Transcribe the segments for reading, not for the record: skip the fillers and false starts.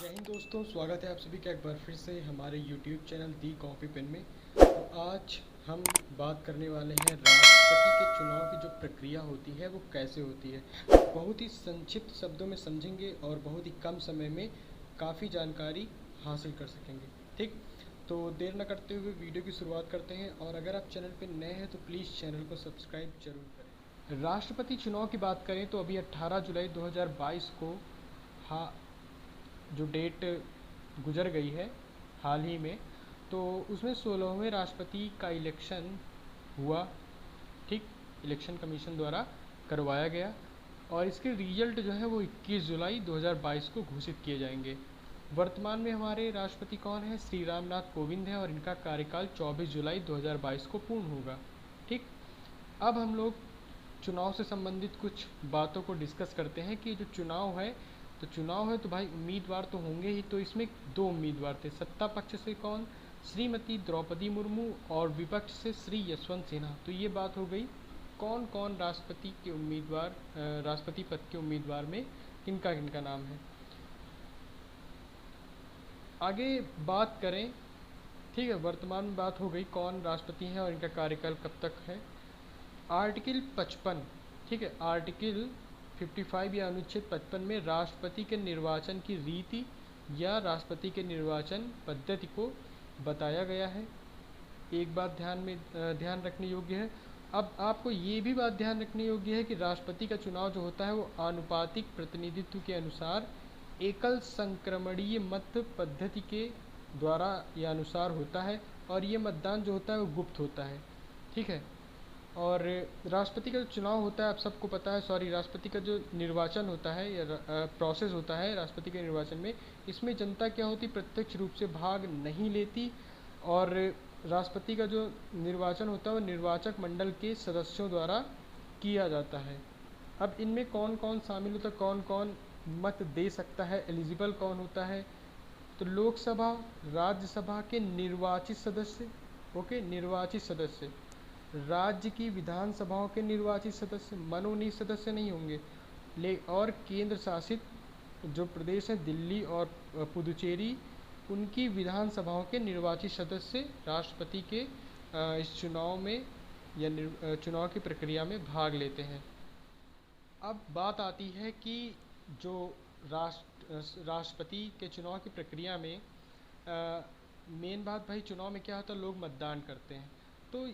जय हिंद दोस्तों, स्वागत है आप सभी का एक बार फिर से हमारे YouTube चैनल दी कॉफ़ी पेन में। तो आज हम बात करने वाले हैं राष्ट्रपति के चुनाव की जो प्रक्रिया होती है वो कैसे होती है। बहुत ही संक्षिप्त शब्दों में समझेंगे और बहुत ही कम समय में काफ़ी जानकारी हासिल कर सकेंगे। ठीक, तो देर न करते हुए वीडियो की शुरुआत करते हैं। और अगर आप चैनल पर नए हैं तो प्लीज़ चैनल को सब्सक्राइब जरूर करें। राष्ट्रपति चुनाव की बात करें तो अभी 18 जुलाई 2022 को हाँ जो डेट गुजर गई है हाल ही में, तो उसमें 16वें राष्ट्रपति का इलेक्शन हुआ। ठीक, इलेक्शन कमीशन द्वारा करवाया गया और इसके रिजल्ट जो है वो 21 जुलाई 2022 को घोषित किए जाएंगे। वर्तमान में हमारे राष्ट्रपति कौन है? श्री रामनाथ कोविंद है और इनका कार्यकाल 24 जुलाई 2022 को पूर्ण होगा। ठीक, अब हम लोग चुनाव से संबंधित कुछ बातों को डिस्कस करते हैं कि जो चुनाव है, तो चुनाव है तो भाई उम्मीदवार तो होंगे ही। तो इसमें दो उम्मीदवार थे, सत्ता पक्ष से कौन? श्रीमती द्रौपदी मुर्मू और विपक्ष से श्री यशवंत सिन्हा। तो ये बात हो गई कौन कौन राष्ट्रपति के उम्मीदवार, राष्ट्रपति पद के उम्मीदवार में किनका किनका नाम है। आगे बात करें, ठीक है, वर्तमान में बात हो गई कौन राष्ट्रपति हैं और इनका कार्यकाल कब तक है। आर्टिकल 55, ठीक है, आर्टिकल 55 या अनुच्छेद 55 में राष्ट्रपति के निर्वाचन की रीति या राष्ट्रपति के निर्वाचन पद्धति को बताया गया है। एक बात ध्यान रखने योग्य है। अब आपको ये भी बात ध्यान रखने योग्य है कि राष्ट्रपति का चुनाव जो होता है वो आनुपातिक प्रतिनिधित्व के अनुसार एकल संक्रमणीय मत पद्धति के द्वारा या अनुसार होता है और ये मतदान जो होता है वो गुप्त होता है। ठीक है, और राष्ट्रपति का जो चुनाव होता है आप सबको पता है, राष्ट्रपति का जो निर्वाचन होता है या प्रोसेस होता है राष्ट्रपति के निर्वाचन में, इसमें जनता क्या होती, प्रत्यक्ष रूप से भाग नहीं लेती। और राष्ट्रपति का जो निर्वाचन होता है वो निर्वाचक मंडल के सदस्यों द्वारा किया जाता है। अब इनमें कौन कौन शामिल होता है, कौन कौन मत दे सकता है, एलिजिबल कौन होता है? तो लोकसभा, राज्यसभा के निर्वाचित सदस्य, ओके, निर्वाचित सदस्य, राज्य की विधानसभाओं के निर्वाचित सदस्य, मनोनीत सदस्य नहीं होंगे, और केंद्र शासित जो प्रदेश है दिल्ली और पुदुचेरी, उनकी विधानसभाओं के निर्वाचित सदस्य राष्ट्रपति के इस चुनाव में या चुनाव की प्रक्रिया में भाग लेते हैं। अब बात आती है कि जो राष्ट्रपति के चुनाव की प्रक्रिया में मेन बात भाई, चुनाव में क्या होता है, लोग मतदान करते हैं। तो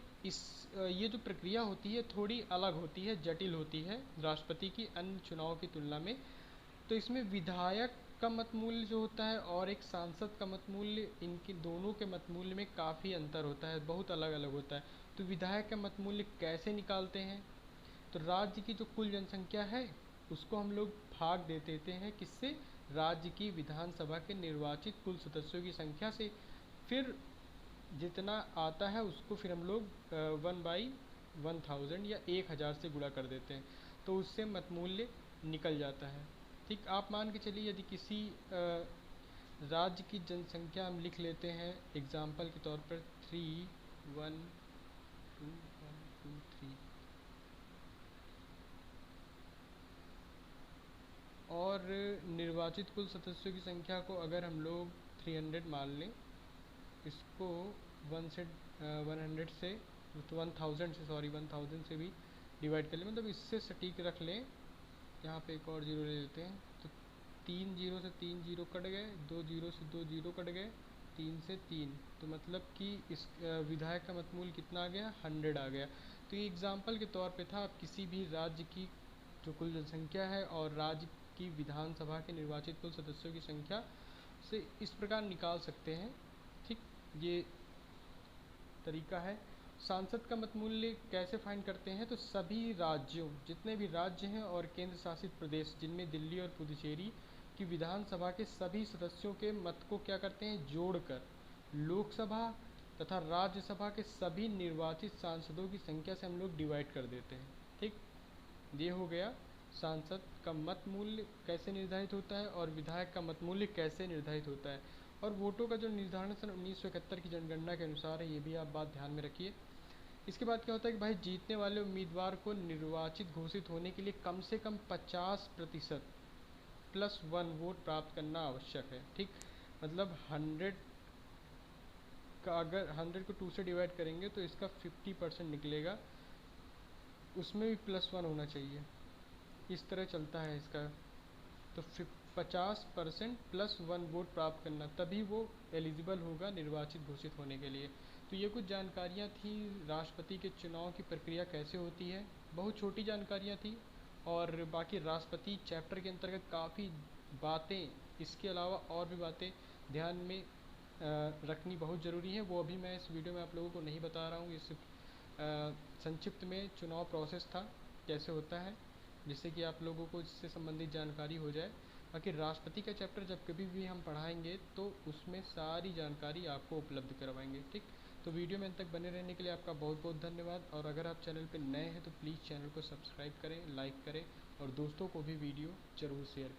ये जो प्रक्रिया होती है थोड़ी अलग होती है, जटिल होती है राष्ट्रपति की अन्य चुनाव की तुलना में। तो इसमें विधायक का मत मूल्य जो होता है और एक सांसद का मत मूल्य, इनके दोनों के मत मूल्य में काफ़ी अंतर होता है, बहुत अलग अलग होता है। तो विधायक का मत मूल्य कैसे निकालते हैं? तो राज्य की जो कुल जनसंख्या है उसको हम लोग भाग दे देते हैं किससे? राज्य की विधानसभा के निर्वाचित कुल सदस्यों की संख्या से। फिर जितना आता है उसको फिर हम लोग 1/1000 या 1000 से गुणा कर देते हैं, तो उससे मत मूल्य निकल जाता है। ठीक, आप मान के चलिए यदि किसी राज्य की जनसंख्या हम लिख लेते हैं एग्जाम्पल के तौर पर 312 और निर्वाचित कुल सदस्यों की संख्या को अगर हम लोग 300 मान लें, इसको 100 से तो 1000 से भी डिवाइड कर लें, मतलब इससे सटीक रख लें। यहाँ पे एक और जीरो ले लेते हैं, तो 3 जीरो से 3 जीरो कट गए, 2 जीरो से 2 जीरो कट गए, 3 से 3, तो मतलब कि इस विधायक का मतमूल्य कितना आ गया? 100 आ गया। तो ये एग्जाम्पल के तौर पे था। आप किसी भी राज्य की जो कुल जनसंख्या है और राज्य की विधानसभा के निर्वाचित कुल सदस्यों की संख्या से इस प्रकार निकाल सकते हैं। ठीक, ये तरीका है। सांसद का मत मूल्य कैसे फाइंड करते हैं? तो सभी राज्यों, जितने भी राज्य हैं और केंद्र शासित प्रदेश जिनमें दिल्ली और पुदुचेरी की विधानसभा के सभी सदस्यों के मत को क्या करते हैं? जोड़कर लोकसभा तथा राज्यसभा के सभी निर्वाचित सांसदों की संख्या से हम लोग डिवाइड कर देते हैं। ठीक, ये हो गया सांसद का मत मूल्य कैसे निर्धारित होता है और विधायक का मत मूल्य कैसे निर्धारित होता है। और वोटों का जो निर्धारण सन 1971 की जनगणना के अनुसार है, ये भी आप बात ध्यान में रखिए। इसके बाद क्या होता है कि भाई जीतने वाले उम्मीदवार को निर्वाचित घोषित होने के लिए कम से कम 50% +1 वोट प्राप्त करना आवश्यक है। ठीक, मतलब 100 का अगर 100 को 2 से डिवाइड करेंगे तो इसका 50% निकलेगा, उसमें भी +1 होना चाहिए। इस तरह चलता है इसका। तो 50% +1 वोट प्राप्त करना, तभी वो एलिजिबल होगा निर्वाचित घोषित होने के लिए। तो ये कुछ जानकारियाँ थी राष्ट्रपति के चुनाव की प्रक्रिया कैसे होती है। बहुत छोटी जानकारियाँ थी, और बाकी राष्ट्रपति चैप्टर के अंतर्गत काफ़ी बातें, इसके अलावा और भी बातें ध्यान में रखनी बहुत ज़रूरी है। वो अभी मैं इस वीडियो में आप लोगों को नहीं बता रहा हूँ। इस संक्षिप्त में चुनाव प्रोसेस था, कैसे होता है, जिससे कि आप लोगों को इससे संबंधित जानकारी हो जाए। बाकी राष्ट्रपति का चैप्टर जब कभी भी हम पढ़ाएंगे तो उसमें सारी जानकारी आपको उपलब्ध करवाएंगे। ठीक, तो वीडियो में अंत तक बने रहने के लिए आपका बहुत बहुत धन्यवाद। और अगर आप चैनल पर नए हैं तो प्लीज़ चैनल को सब्सक्राइब करें, लाइक करें, और दोस्तों को भी वीडियो ज़रूर शेयर करें।